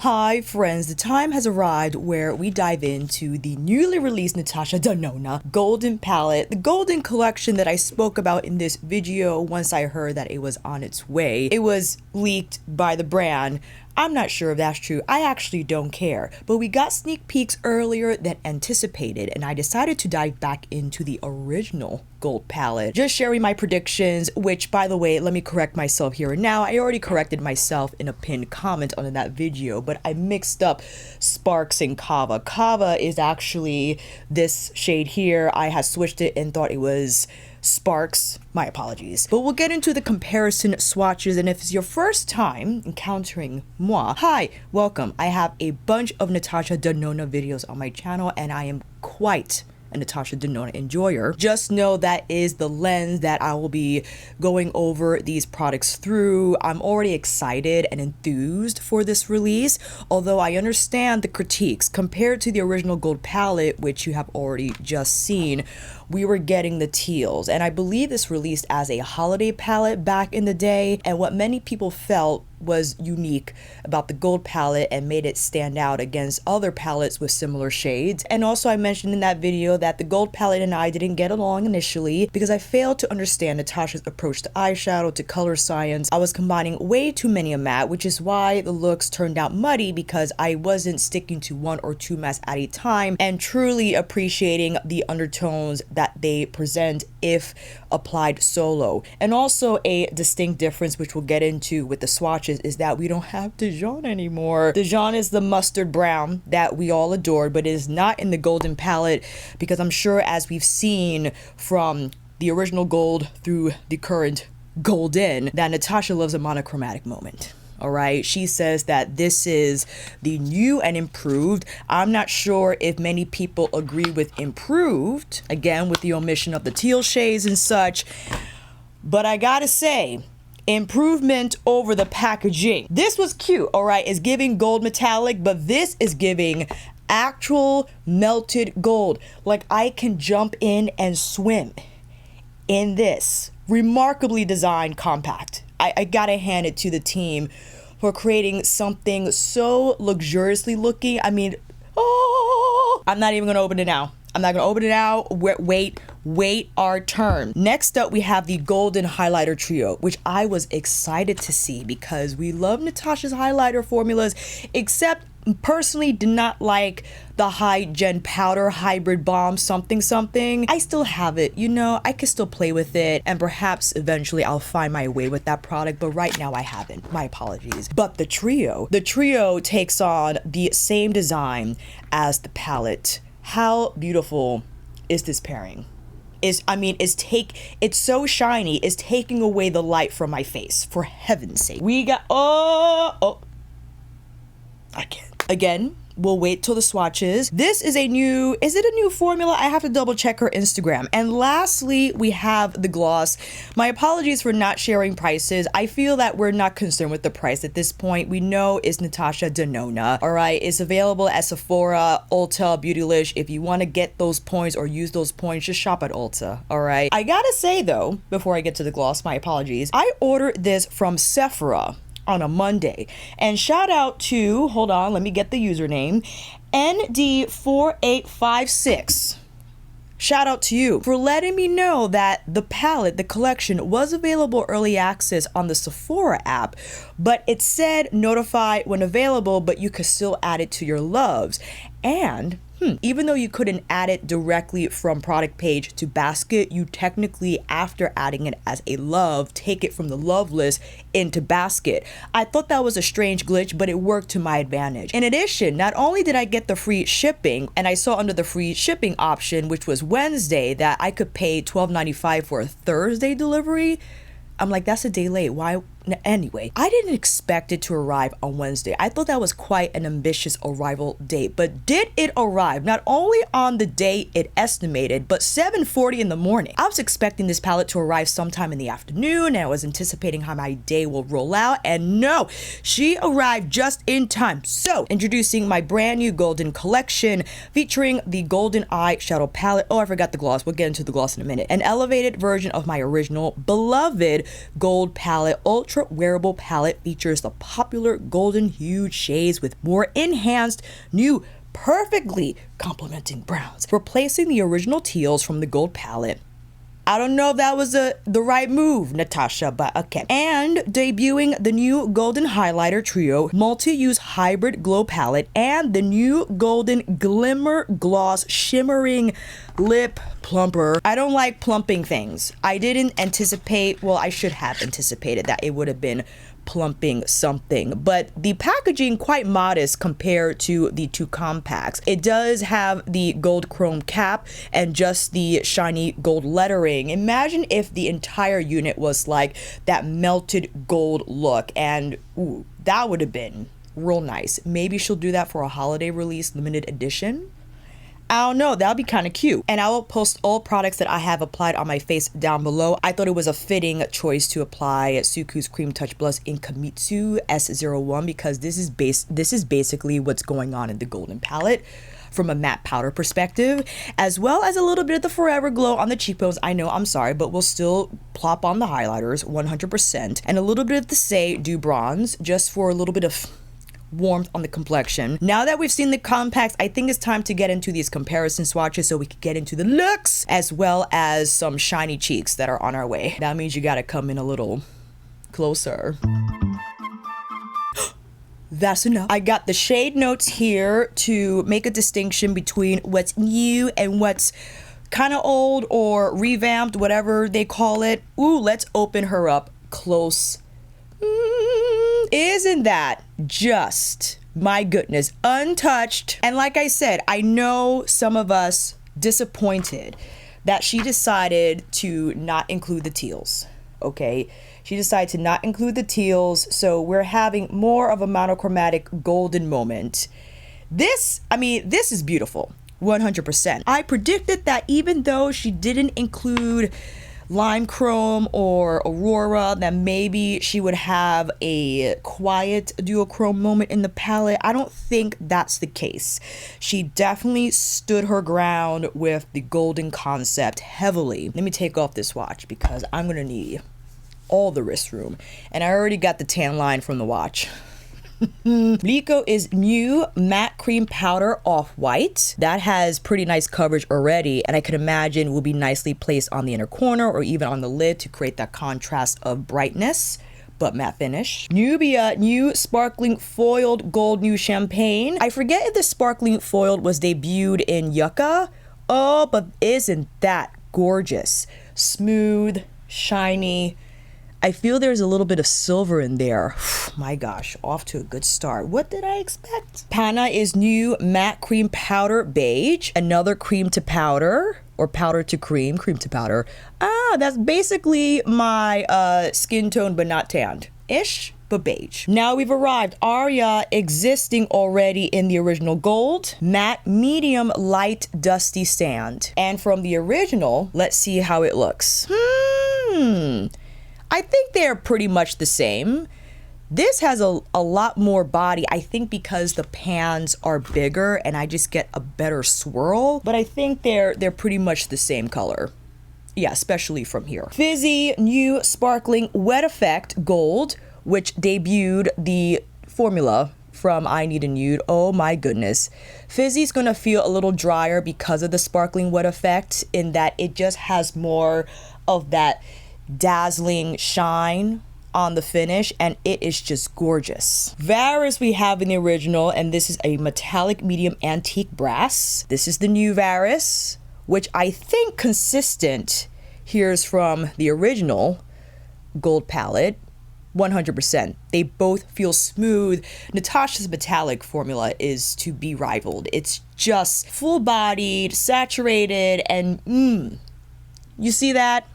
Hi friends, the time has arrived where we dive into the newly released NATASHA DENONA Golden Palette, the Golden collection that I spoke about in this video once I heard that it was on its way. It was leaked by the brand. I'm not sure if that's true. I actually don't care. But we got sneak peeks earlier than anticipated, and I decided to dive back into the original gold palette. Just sharing my predictions, which, by the way, let me correct myself here and now. I already corrected myself in a pinned comment on that video, but I mixed up Sparks and Kava. Kava is actually this shade here. I had switched it and thought it was Sparks. My apologies. But we'll get into the comparison swatches, and if it's your first time encountering moi, hi, welcome. I have a bunch of NATASHA DENONA videos on my channel, and I am quite a NATASHA DENONA enjoyer. Just know that is the lens that I will be going over these products through. I'm already excited and enthused for this release, although I understand the critiques. Compared to the original gold palette, which you have already just seen, we were getting the teals, and I believe this released as a holiday palette back in the day, and what many people felt was unique about the gold palette and made it stand out against other palettes with similar shades. And also I mentioned in that video that the gold palette and I didn't get along initially because I failed to understand NATASHA's approach to eyeshadow, to color science. I was combining way too many of matte, which is why the looks turned out muddy, because I wasn't sticking to one or two mattes at a time and truly appreciating the undertones that they present if applied solo. And also a distinct difference, which we'll get into with the swatches, is that we don't have Dijon anymore. Dijon is the mustard brown that we all adored, but it is not in the golden palette, because I'm sure, as we've seen from the original gold through the current golden, that NATASHA loves a monochromatic moment. All right, she says that this is the new and improved. I'm not sure if many people agree with improved, again with the omission of the teal shades and such, but I gotta say, improvement over the packaging. This was cute, all right, it's giving gold metallic, but this is giving actual melted gold. Like, I can jump in and swim in this remarkably designed compact. I gotta hand it to the team for creating something so luxuriously looking. I mean, oh, I'm not even gonna open it now. I'm not gonna open it now. Wait our turn. Next up, we have the Golden Highlighter Trio, which I was excited to see because we love NATASHA's highlighter formulas, except personally did not like the high gen powder hybrid bomb something. I still have it, you know, I can still play with it, and perhaps eventually I'll find my way with that product, but right now I haven't. My apologies. But the trio takes on the same design as the palette. How beautiful is this pairing? It's so shiny, it's taking away the light from my face, for heaven's sake. We got, I can't. Again, we'll wait till the swatches. This is is it a new formula? I have to double check her Instagram. And lastly, we have the gloss. My apologies for not sharing prices. I feel that we're not concerned with the price at this point. We know it's NATASHA DENONA, all right? It's available at Sephora, Ulta, Beautylish. If you want to get those points or use those points, just shop at Ulta, all right? I gotta say though, before I get to the gloss, my apologies, I ordered this from Sephora on a Monday, and shout out to, hold on, let me get the username, ND4856. Shout out to you for letting me know that the palette, the collection, was available early access on the Sephora app, but it said notify when available, but you could still add it to your loves. And even though you couldn't add it directly from product page to basket, you technically, after adding it as a love, take it from the love list into basket. I thought that was a strange glitch, but it worked to my advantage. In addition, not only did I get the free shipping, and I saw under the free shipping option, which was Wednesday, that I could pay $12.95 for a Thursday delivery. I'm like, that's a day late. Why? Anyway, I didn't expect it to arrive on Wednesday. I thought that was quite an ambitious arrival date, but did it arrive not only on the day it estimated, but 7:40 in the morning? I was expecting this palette to arrive sometime in the afternoon, and I was anticipating how my day will roll out, and no, she arrived just in time. So, introducing my brand new golden collection featuring the golden eyeshadow palette. Oh, I forgot the gloss. We'll get into the gloss in a minute. An elevated version of my original beloved gold palette, ultra ultra wearable palette features the popular golden hued shades with more enhanced, new, perfectly complementing browns, replacing the original teals from the gold palette. I don't know if that was the right move, Natasha, but okay. And debuting the new Golden Highlighter Trio Multi-Use Hybrid Glow Palette and the new Golden Glimmer Gloss Shimmering Lip Plumper. I don't like plumping things. I didn't anticipate, well, I should have anticipated that it would have been plumping something, but the packaging quite modest compared to the two compacts. It does have the gold chrome cap and just the shiny gold lettering. Imagine if the entire unit was like that melted gold look, and ooh, that would have been real nice. Maybe she'll do that for a holiday release limited edition. I don't know, that would be kind of cute. And I will post all products that I have applied on my face down below. I thought it was a fitting choice to apply Suqqu's Cream Touch Blush in Kimitsu S01 because this is basically what's going on in the golden palette from a matte powder perspective, as well as a little bit of the Forever Glow on the cheekbones. I know, I'm sorry, but we'll still plop on the highlighters 100%, and a little bit of the Say Dew Bronze just for a little bit of warmth on the complexion. Now that we've seen the compacts, I think it's time to get into these comparison swatches so we can get into the looks as well as some shiny cheeks that are on our way. That means you gotta come in a little closer. That's enough. I got the shade notes here to make a distinction between what's new and what's kind of old or revamped, whatever they call it. Ooh, let's open her up close. Isn't that just, my goodness, untouched? And like I said, I know some of us disappointed that she decided to not include the teals, okay? She decided to not include the teals, so we're having more of a monochromatic golden moment. This is beautiful, 100%. I predicted that even though she didn't include lime chrome or aurora, that maybe she would have a quiet duochrome moment in the palette. I don't think that's the case. She definitely stood her ground with the golden concept heavily. Let me take off this watch because I'm gonna need all the wrist room, and I already got the tan line from the watch. Lico is new matte cream powder off-white. That has pretty nice coverage already, and I can imagine will be nicely placed on the inner corner or even on the lid to create that contrast of brightness but matte finish. Nubia new sparkling foiled gold new champagne. I forget if the sparkling foiled was debuted in Yucca. Oh, but isn't that gorgeous? Smooth, shiny. I feel there's a little bit of silver in there. My gosh, off to a good start. What did I expect? Pana is new matte cream powder beige. Another cream to powder or powder to cream, cream to powder. Ah, that's basically my skin tone but not tanned-ish, but beige. Now we've arrived. Aria existing already in the original gold. Matte medium light dusty sand. And from the original, let's see how it looks. I think they're pretty much the same. This has a lot more body, I think because the pans are bigger and I just get a better swirl, but I think they're pretty much the same color. Yeah, especially from here. Fizzy new sparkling wet effect gold, which debuted the formula from I Need a Nude. Oh my goodness. Fizzy's gonna feel a little drier because of the sparkling wet effect in that it just has more of that dazzling shine on the finish, and it is just gorgeous. Varis we have in the original, and this is a metallic medium antique brass. This is the new Varis, which I think consistent here's from the original gold palette. 100%. They both feel smooth. Natasha's metallic formula is to be rivaled. It's just full-bodied, saturated, and you see that?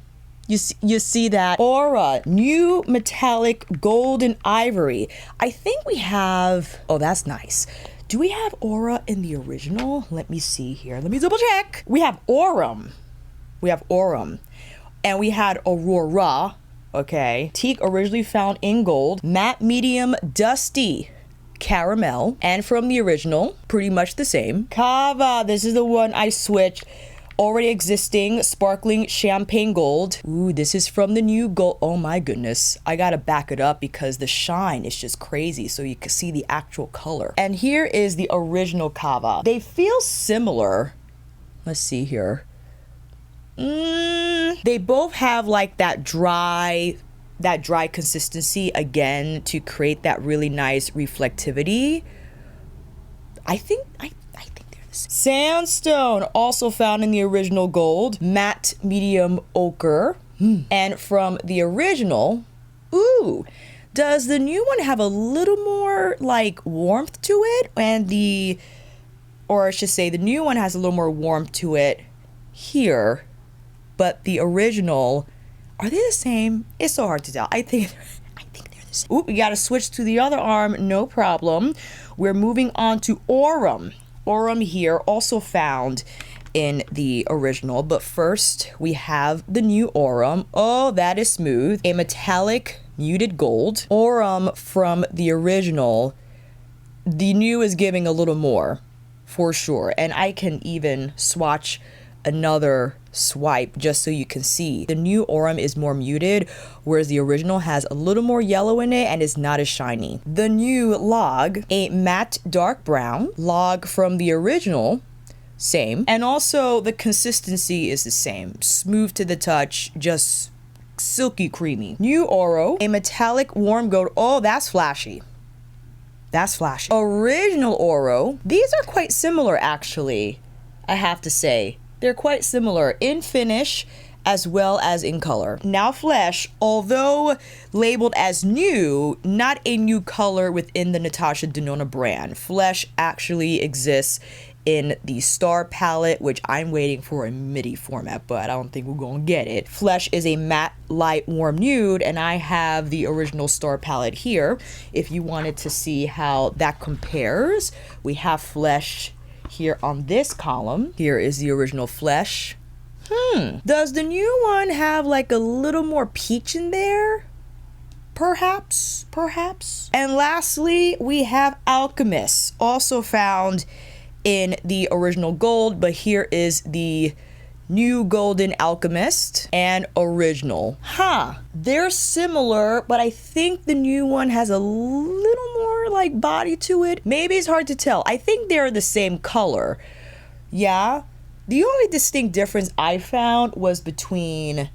You see that? Aura, new metallic golden ivory. I think we have, oh, that's nice. Do we have Aura in the original? Let me see here. Let me double check. We have Aurum. We have Aurum. And we had Aurora, okay. Teak originally found in gold. Matte medium dusty caramel. And from the original, pretty much the same. Kava, this is the one I switched. already existing sparkling champagne gold. Ooh, this is from the new gold. Oh my goodness. I gotta back it up because the shine is just crazy so you can see the actual color. And here is the original Kava. They feel similar. Let's see here. They both have like that dry consistency again to create that really nice reflectivity. I think they're the same. Sandstone, also found in the original gold, matte medium ochre. And from the original, ooh, does the new one have a little more like warmth to it? Or I should say the new one has a little more warmth to it here, but the original, are they the same? It's so hard to tell. I think they're the same. Ooh, we gotta switch to the other arm, no problem. We're moving on to Aurum. Aurum here, also found in the original, but first we have the new Aurum. Oh, that is smooth. A metallic muted gold. Aurum from the original, the new is giving a little more, for sure. And I can even swatch another swipe just so you can see. The new Aurum is more muted, whereas the original has a little more yellow in it and is not as shiny. The new Log, a matte dark brown. Log from the original, same. And also the consistency is the same. Smooth to the touch, just silky creamy. New Oro, a metallic warm gold. Oh, that's flashy. That's flashy. Original Oro, these are quite similar actually, I have to say. They're quite similar in finish as well as in color. Now Flesh, although labeled as new, not a new color within the NATASHA DENONA brand. Flesh actually exists in the Star palette, which I'm waiting for a MIDI format, but I don't think we're gonna get it. Flesh is a matte, light, warm nude, and I have the original Star palette here. If you wanted to see how that compares, we have Flesh here on this column. Here is the original Flesh. Does the new one have like a little more peach in there? Perhaps. And lastly, we have Alchemist, also found in the original gold, but here is the new golden Alchemist and original. They're similar, but I think the new one has a little more like body to it. Maybe it's hard to tell. I think they're the same color. Yeah. The only distinct difference I found was between,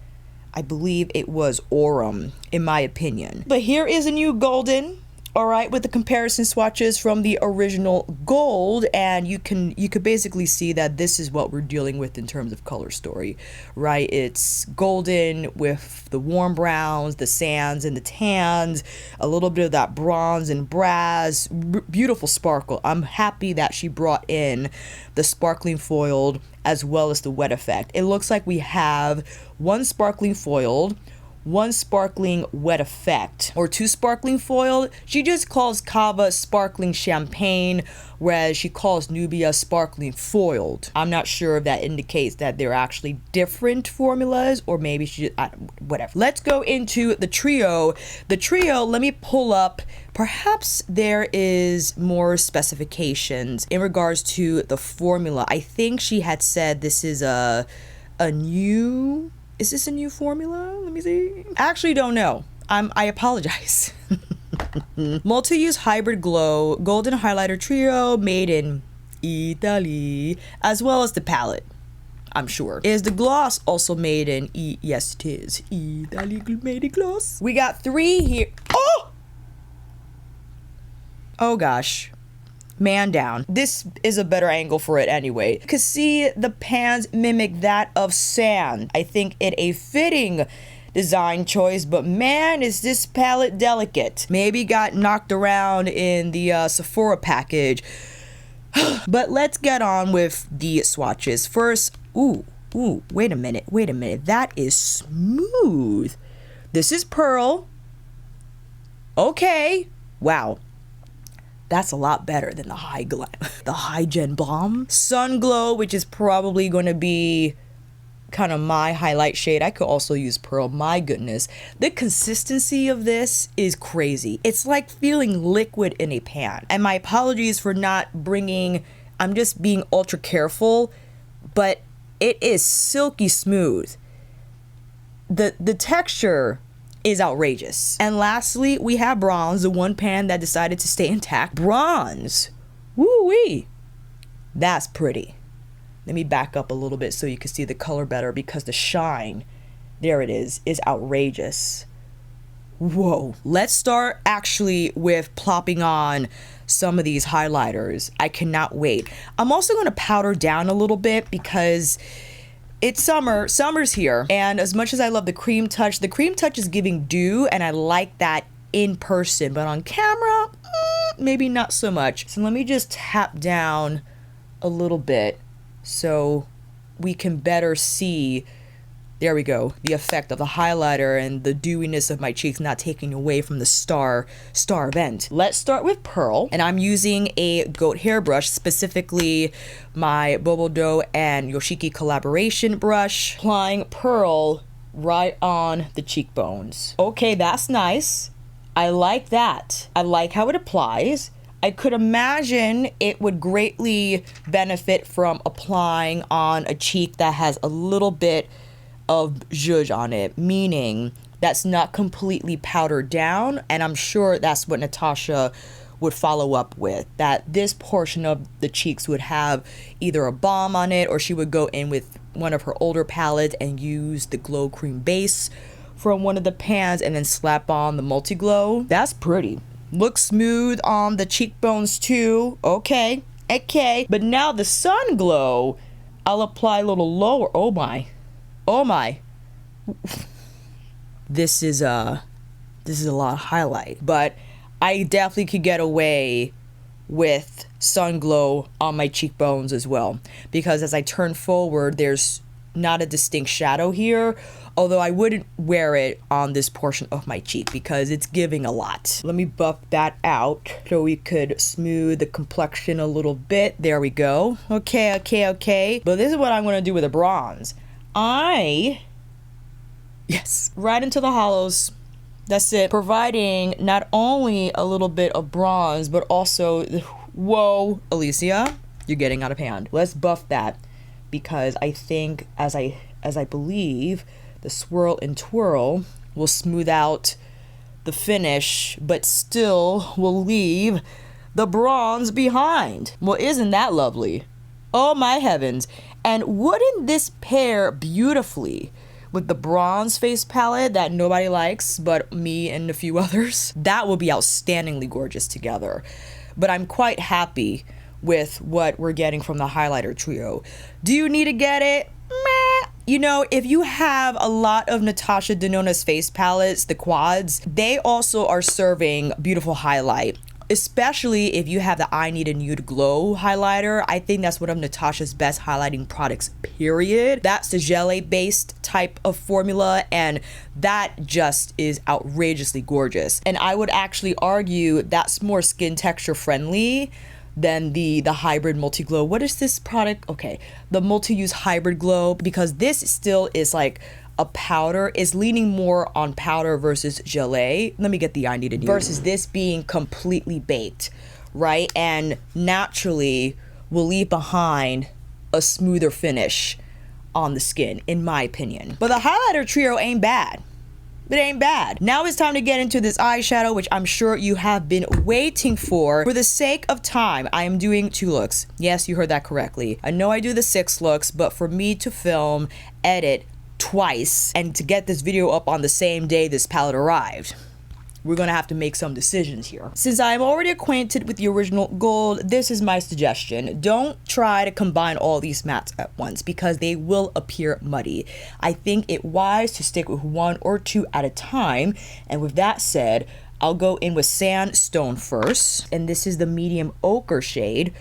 I believe it was Aurum, in my opinion. But here is a new golden. All right, with the comparison swatches from the original gold, and you could basically see that this is what we're dealing with in terms of color story, right? It's golden with the warm browns, the sands and the tans, a little bit of that bronze and brass, beautiful sparkle. I'm happy that she brought in the sparkling foiled as well as the wet effect. It looks like we have one sparkling foiled, one sparkling wet effect, or two sparkling foiled. She just calls Kava sparkling champagne, whereas she calls Nubia sparkling foiled. I'm not sure if that indicates that they're actually different formulas, or maybe she just, whatever. Let's go into the trio. The trio, let me pull up. Perhaps there is more specifications in regards to the formula. I think she had said this is a new... Is this a new formula? Let me see. I actually don't know. I apologize. Multi-use hybrid glow, golden highlighter trio made in Italy, as well as the palette, I'm sure. Is the gloss also made in yes, it is. Italy made a gloss. We got three here. Oh gosh. Man down. This is a better angle for it anyway. You can see the pans mimic that of sand. I think it a fitting design choice, but man, is this palette delicate. Maybe got knocked around in the Sephora package. But let's get on with the swatches. First, wait a minute. That is smooth. This is Pearl. Okay. Wow. That's a lot better than the Hy-Glam. The Hy-Gen Bomb. Sun Glow, which is probably going to be kind of my highlight shade. I could also use Pearl. My goodness. The consistency of this is crazy. It's like feeling liquid in a pan. And my apologies for not bringing... I'm just being ultra careful. But It is silky smooth. The texture is outrageous. And lastly, we have bronze, the one pan that decided to stay intact. Bronze. Woo-wee. That's pretty. Let me back up a little bit so you can see the color better, because the shine, there it is outrageous. Whoa. Let's start actually with plopping on some of these highlighters. I cannot wait. I'm also going to powder down a little bit because it's summer's here, and as much as I love the cream touch is giving dew, and I like that in person, but on camera, maybe not so much. So let me just tap down a little bit so we can better see, there we go, the effect of the highlighter and the dewiness of my cheeks not taking away from the star event. Let's start with Pearl, and I'm using a goat hair brush, specifically my Bobodo and Yoshiki collaboration brush, applying Pearl right on the cheekbones. Okay, that's nice. I like that. I like how it applies. I could imagine it would greatly benefit from applying on a cheek that has a little bit of zhuzh on it, meaning that's not completely powdered down, and I'm sure that's what Natasha would follow up with, that this portion of the cheeks would have either a balm on it, or she would go in with one of her older palettes and use the glow cream base from one of the pans and then slap on the multi glow. That's pretty. Looks smooth on the cheekbones too. Okay, but now the sun glow, I'll apply a little lower. Oh my. This is a lot of highlight, but I definitely could get away with sun glow on my cheekbones as well, because as I turn forward, there's not a distinct shadow here, although I wouldn't wear it on this portion of my cheek because it's giving a lot. Let me buff that out so we could smooth the complexion a little bit. There we go. Okay. But this is what I'm going to do with the bronze. Yes, right into the hollows. That's it. Providing not only a little bit of bronze, but also, whoa, Alicia, you're getting out of hand. Let's buff that, because I think, as I believe, the swirl and twirl will smooth out the finish, but still will leave the bronze behind. Well, isn't that lovely? Oh my heavens. And wouldn't this pair beautifully with the bronze face palette that nobody likes but me and a few others? That will be outstandingly gorgeous together. But I'm quite happy with what we're getting from the highlighter trio. Do you need to get it? Meh. You know, if you have a lot of Natasha Denona's face palettes, the quads, they also are serving beautiful highlight. Especially if you have the I Need a Nude Glow highlighter. I think that's one of Natasha's best highlighting products, period. That's the gelée-based type of formula, and that just is outrageously gorgeous. And I would actually argue that's more skin texture friendly than the hybrid multi-glow. What is this product? Okay, the multi-use hybrid glow, because this still is like a powder, is leaning more on powder versus gelée. Let me get the I Need a Nude. Versus this being completely baked, right? And naturally will leave behind a smoother finish on the skin, in my opinion. But the highlighter trio ain't bad. It ain't bad. Now it's time to get into this eyeshadow, which I'm sure you have been waiting for. For the sake of time, I am doing 2 looks. Yes, you heard that correctly. I know I do the 6 looks, but for me to film, edit twice, and to get this video up on the same day this palette arrived, we're gonna have to make some decisions here. Since I'm already acquainted with the original gold, this is my suggestion. Don't try to combine all these mattes at once, because they will appear muddy. I think it wise to stick with 1 or 2 at a time. And with that said, I'll go in with Sandstone first, and this is the medium ochre shade,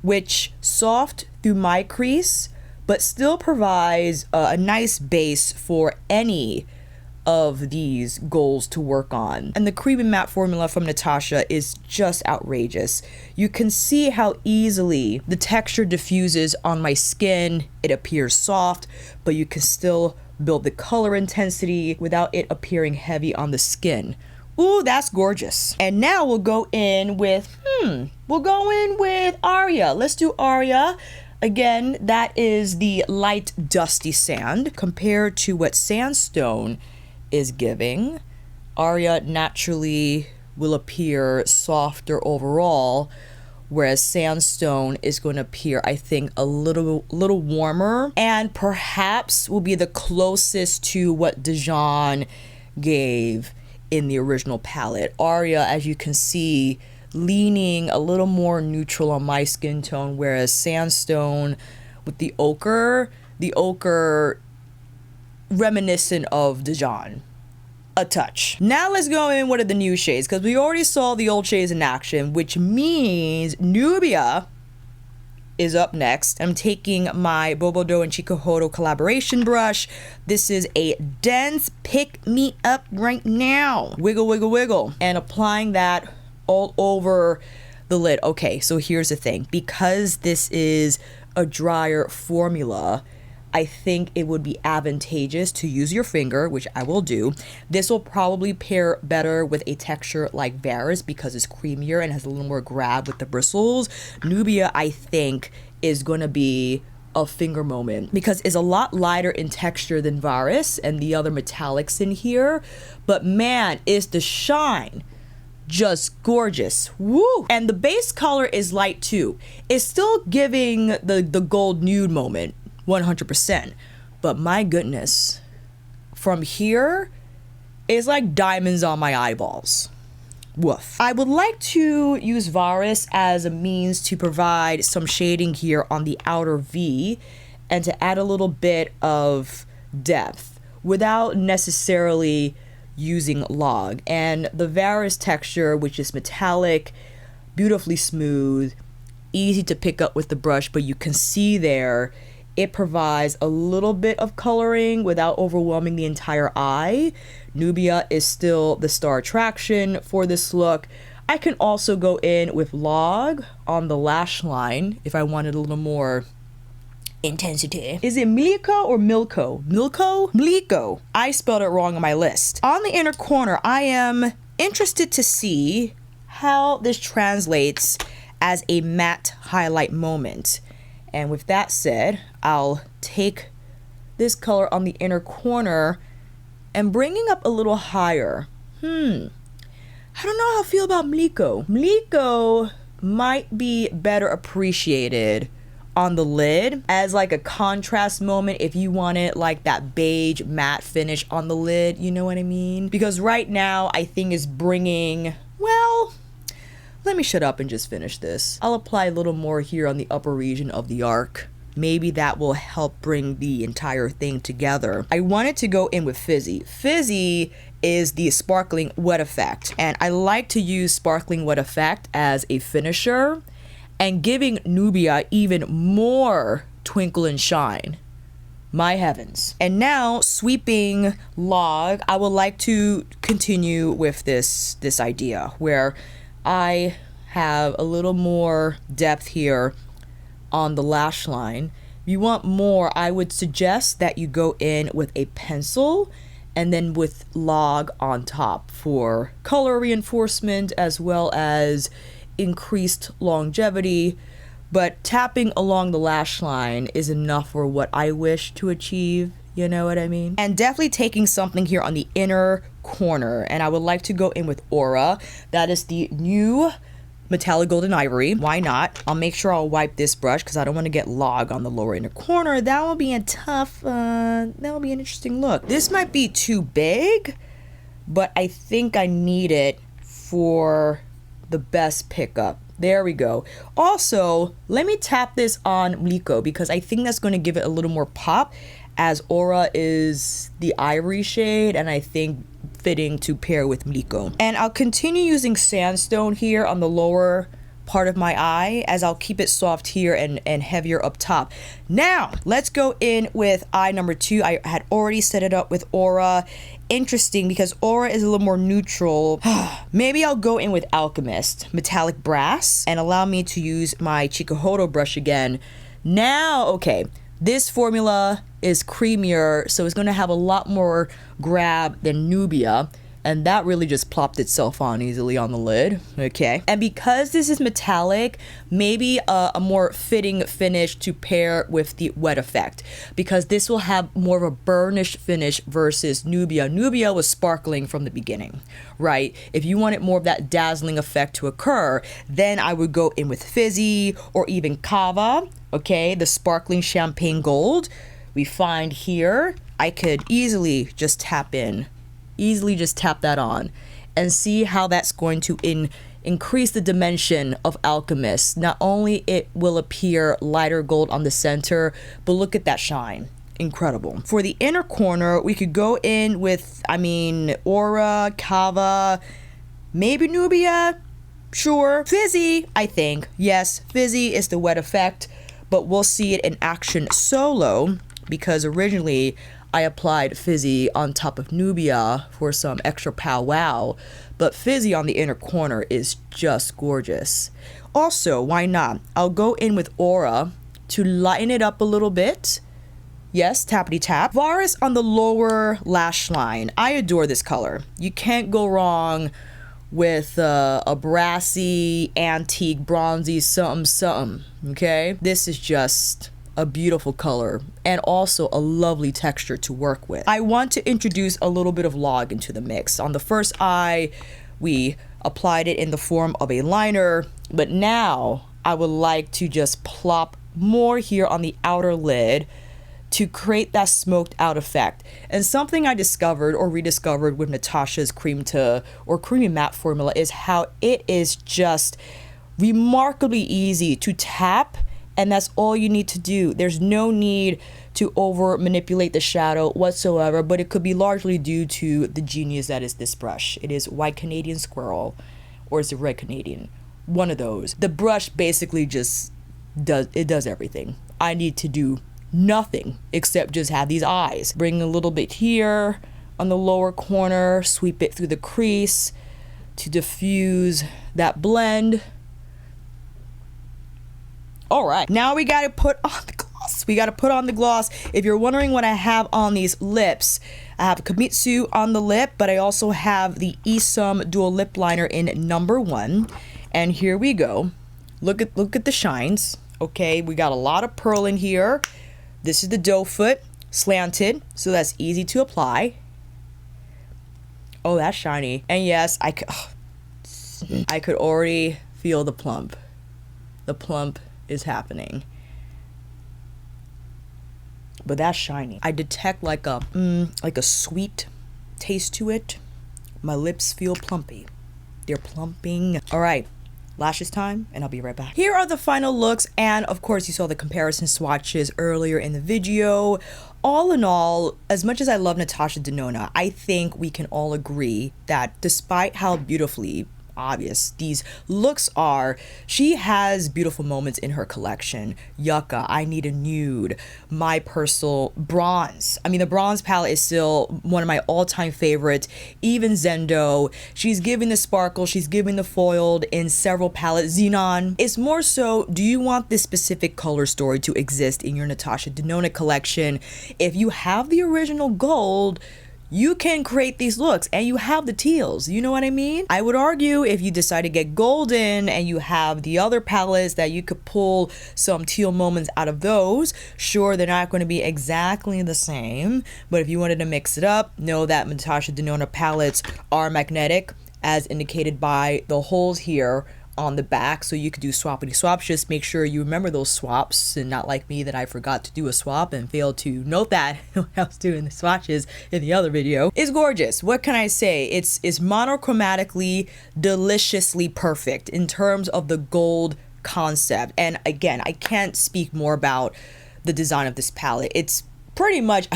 which soft through my crease, but still provides a nice base for any of these goals to work on. And the creamy matte formula from Natasha is just outrageous. You can see how easily the texture diffuses on my skin. It appears soft, but you can still build the color intensity without it appearing heavy on the skin. Ooh, that's gorgeous. And now we'll go in with Aria. Let's do Aria. Again, that is the light dusty sand compared to what sandstone is giving. Aria naturally will appear softer overall, whereas sandstone is going to appear, I think, a little warmer, and perhaps will be the closest to what Dijon gave in the original palette. Aria, as you can see, leaning a little more neutral on my skin tone, whereas sandstone with the ochre reminiscent of Dijon a touch. Now let's go in what are the new shades, because we already saw the old shades in action, which means Nubia is up next. I'm taking my Bobodo and Tuckahoe collaboration brush. This is a dense pick me up right now. Wiggle, wiggle, wiggle. And applying that all over the lid. Okay, so here's the thing. Because this is a drier formula, I think it would be advantageous to use your finger, which I will do. This will probably pair better with a texture like Varus because it's creamier and has a little more grab with the bristles. Nubia, I think, is going to be a finger moment because it's a lot lighter in texture than Varus and the other metallics in here. But man, is the shine just gorgeous. Woo! And the base color is light too. It's still giving the gold nude moment 100%, but my goodness, from here it's like diamonds on my eyeballs. Woof. I would like to use Varus as a means to provide some shading here on the outer V and to add a little bit of depth without necessarily using log. And the Varus texture, which is metallic, beautifully smooth, easy to pick up with the brush, but you can see there it provides a little bit of coloring without overwhelming the entire eye. Nubia is still the star attraction for this look. I can also go in with log on the lash line if I wanted a little more intensity. Is it Mliko or Milko? Milko? Mliko. I spelled it wrong on my list. On the inner corner, I am interested to see how this translates as a matte highlight moment. And with that said, I'll take this color on the inner corner and bringing up a little higher. I don't know how I feel about Mliko. Mliko might be better appreciated on the lid as like a contrast moment if you wanted like that beige matte finish on the lid, you know what I mean? Because right now I think it's bringing, well, let me shut up and just finish this. I'll apply a little more here on the upper region of the arc. Maybe that will help bring the entire thing together. I wanted to go in with Fizzy. Fizzy is the sparkling wet effect, and I like to use sparkling wet effect as a finisher and giving Nubia even more twinkle and shine. My heavens. And now, sweeping log, I would like to continue with this idea where I have a little more depth here on the lash line. If you want more, I would suggest that you go in with a pencil and then with log on top for color reinforcement as well as increased longevity. But tapping along the lash line is enough for what I wish to achieve. You know what I mean? And definitely taking something here on the inner corner. And I would like to go in with Aura. That is the new metallic golden ivory. Why not? I'll make sure I'll wipe this brush because I don't want to get log on the lower inner corner. That will be a tough, that will be an interesting look. This might be too big, but I think I need it for the best pickup. There we go. Also, let me tap this on Mliko because I think that's going to give it a little more pop, as Aura is the ivory shade and I think fitting to pair with Mliko. And I'll continue using sandstone here on the lower part of my eye as I'll keep it soft here and heavier up top. Now, let's go in with eye number 2. I had already set it up with Aura. Interesting because Aura is a little more neutral. Maybe I'll go in with Alchemist, metallic brass, and allow me to use my Tuckahoe brush again. Now, okay, this formula is creamier, so it's going to have a lot more grab than Nubia. and that really just plopped itself on easily on the lid. Okay, and because this is metallic, maybe a more fitting finish to pair with the wet effect, because this will have more of a burnished finish versus Nubia. Nubia was sparkling from the beginning, right? If you wanted more of that dazzling effect to occur, then I would go in with Fizzy or even Cava, okay, the sparkling champagne gold we find here. I could easily just tap that on and see how that's going to increase the dimension of Alchemist. Not only it will appear lighter gold on the center, but look at that shine. Incredible. For the inner corner, we could go in with, I mean, Aura, Cava, maybe Nubia, sure. Fizzy, I think. Yes, Fizzy is the wet effect, but we'll see it in action solo, because originally I applied Fizzy on top of Nubia for some extra powwow, but Fizzy on the inner corner is just gorgeous. Also, why not? I'll go in with Aura to lighten it up a little bit. Yes, tappity tap. Varus on the lower lash line. I adore this color. You can't go wrong with a brassy, antique, bronzy something, okay? This is just a beautiful color and also a lovely texture to work with. I want to introduce a little bit of log into the mix. On the first eye, we applied it in the form of a liner, but now I would like to just plop more here on the outer lid to create that smoked out effect. And something I discovered or rediscovered with Natasha's creamy matte formula is how it is just remarkably easy to tap, and that's all you need to do. There's no need to over manipulate the shadow whatsoever, but it could be largely due to the genius that is this brush. It is White Canadian Squirrel, or is it Red Canadian? One of those. The brush basically just does everything. I need to do nothing except just have these eyes. Bring a little bit here on the lower corner, sweep it through the crease to diffuse that blend. All right, now we gotta put on the gloss. We gotta put on the gloss. If you're wondering what I have on these lips, I have Kimitsu on the lip, but I also have the Esum Dual Lip Liner in #1. And here we go. Look at the shines. Okay, we got a lot of pearl in here. This is the doe foot, slanted, so that's easy to apply. Oh, that's shiny. And yes, I could already feel the plump. The plump is happening. But that's shiny. I detect like a sweet taste to it. My lips feel plumpy. They're plumping. All right. Lashes time, and I'll be right back. Here are the final looks, and of course you saw the comparison swatches earlier in the video. All in all, as much as I love Natasha Denona, I think we can all agree that despite how beautifully obvious these looks are, she has beautiful moments in her collection. Yucca, I Need a Nude, My Personal Bronze. I mean, the bronze palette is still one of my all-time favorites. Even Zendo, she's giving the sparkle, she's giving the foiled in several palettes. Xenon, it's more so, do you want this specific color story to exist in your Natasha Denona collection? If you have the original gold, you can create these looks, and you have the teals, you know what I mean? I would argue if you decide to get golden and you have the other palettes that you could pull some teal moments out of those, sure, they're not going to be exactly the same, but if you wanted to mix it up, know that Natasha Denona palettes are magnetic, as indicated by the holes here on the back, so you could do swappity swaps. Just make sure you remember those swaps, and not like me that I forgot to do a swap and failed to note that when I was doing the swatches in the other video. It's gorgeous. What can I say? It's monochromatically deliciously perfect in terms of the gold concept. And again, I can't speak more about the design of this palette. It's pretty much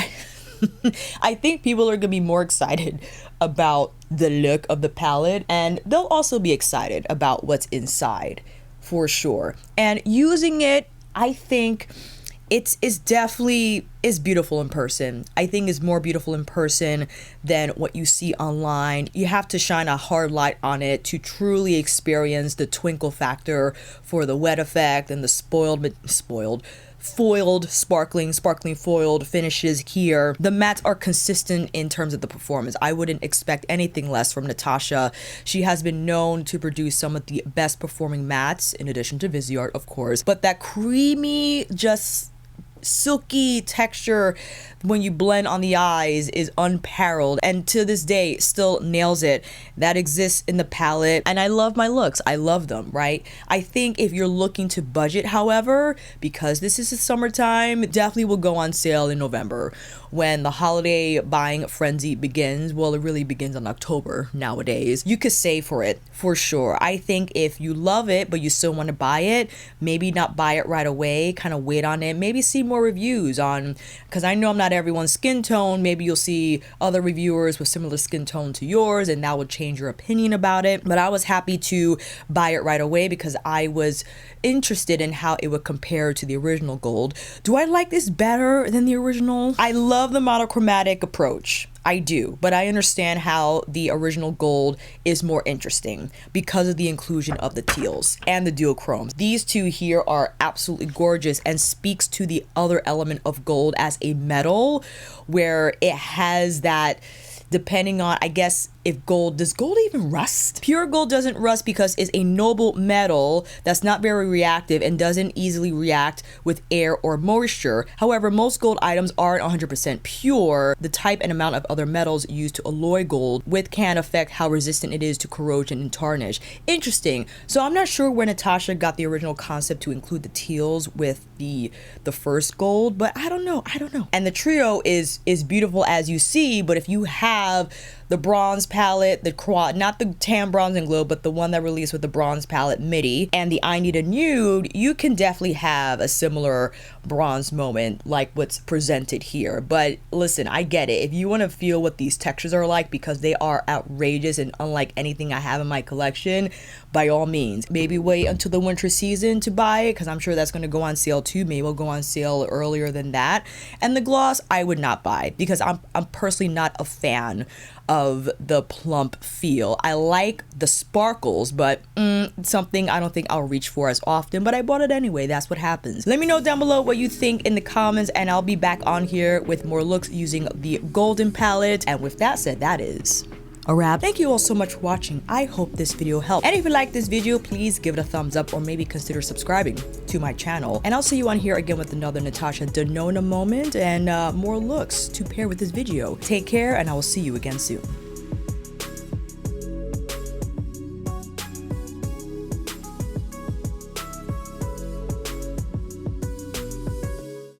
I think people are gonna be more excited about the look of the palette, and they'll also be excited about what's inside for sure. And using it, I think it's definitely is beautiful in person. I think it's more beautiful in person than what you see online. You have to shine a hard light on it to truly experience the twinkle factor for the wet effect and the spoiled foiled, sparkling foiled finishes here. The mattes are consistent in terms of the performance. I wouldn't expect anything less from Natasha. She has been known to produce some of the best performing mattes, in addition to Viseart, of course. But that creamy, just silky texture when you blend on the eyes is unparalleled, and to this day still nails it. That exists in the palette, and I love my looks. I love them, right? I think if you're looking to budget, however, because this is the summertime, it definitely will go on sale in November when the holiday buying frenzy begins. Well, it really begins in October nowadays. You could save for it for sure. I think if you love it but you still want to buy it, maybe not buy it right away, kind of wait on it, maybe see more reviews on, because I know I'm not everyone's skin tone. Maybe you'll see other reviewers with similar skin tone to yours and that will change your opinion about it. But I was happy to buy it right away because I was interested in how it would compare to the original gold. Do I like this better than the original? I love the monochromatic approach. I do, but I understand how the original gold is more interesting because of the inclusion of the teals and the duochromes. These two here are absolutely gorgeous and speaks to the other element of gold as a metal, where it has that, depending on, I guess, if gold, does gold even rust? Pure gold doesn't rust because it's a noble metal that's not very reactive and doesn't easily react with air or moisture. However, most gold items aren't 100% pure. The type and amount of other metals used to alloy gold with can affect how resistant it is to corrosion and tarnish. Interesting. So I'm not sure where Natasha got the original concept to include the teals with the first gold, but I don't know. And the trio is beautiful as you see, but if you have the bronze palette, the quad, not the tan, bronze, and glow, but the one that released with the bronze palette midi, and the I Need a Nude, you can definitely have a similar bronze moment like what's presented here. But listen, I get it. If you want to feel what these textures are like, because they are outrageous and unlike anything I have in my collection, by all means, maybe wait until the winter season to buy it, because I'm sure that's going to go on sale too. Maybe it'll go on sale earlier than that. And the gloss, I would not buy because I'm personally not a fan of the plump feel. I like the sparkles, but something I don't think I'll reach for as often, but I bought it anyway. That's what happens. Let me know down below what you think in the comments, and I'll be back on here with more looks using the golden palette. And with that said, that is a wrap. Thank you all so much for watching. I hope this video helped. And if you like this video, please give it a thumbs up or maybe consider subscribing to my channel. And I'll see you on here again with another Natasha Denona moment and more looks to pair with this video. Take care, and I will see you again soon.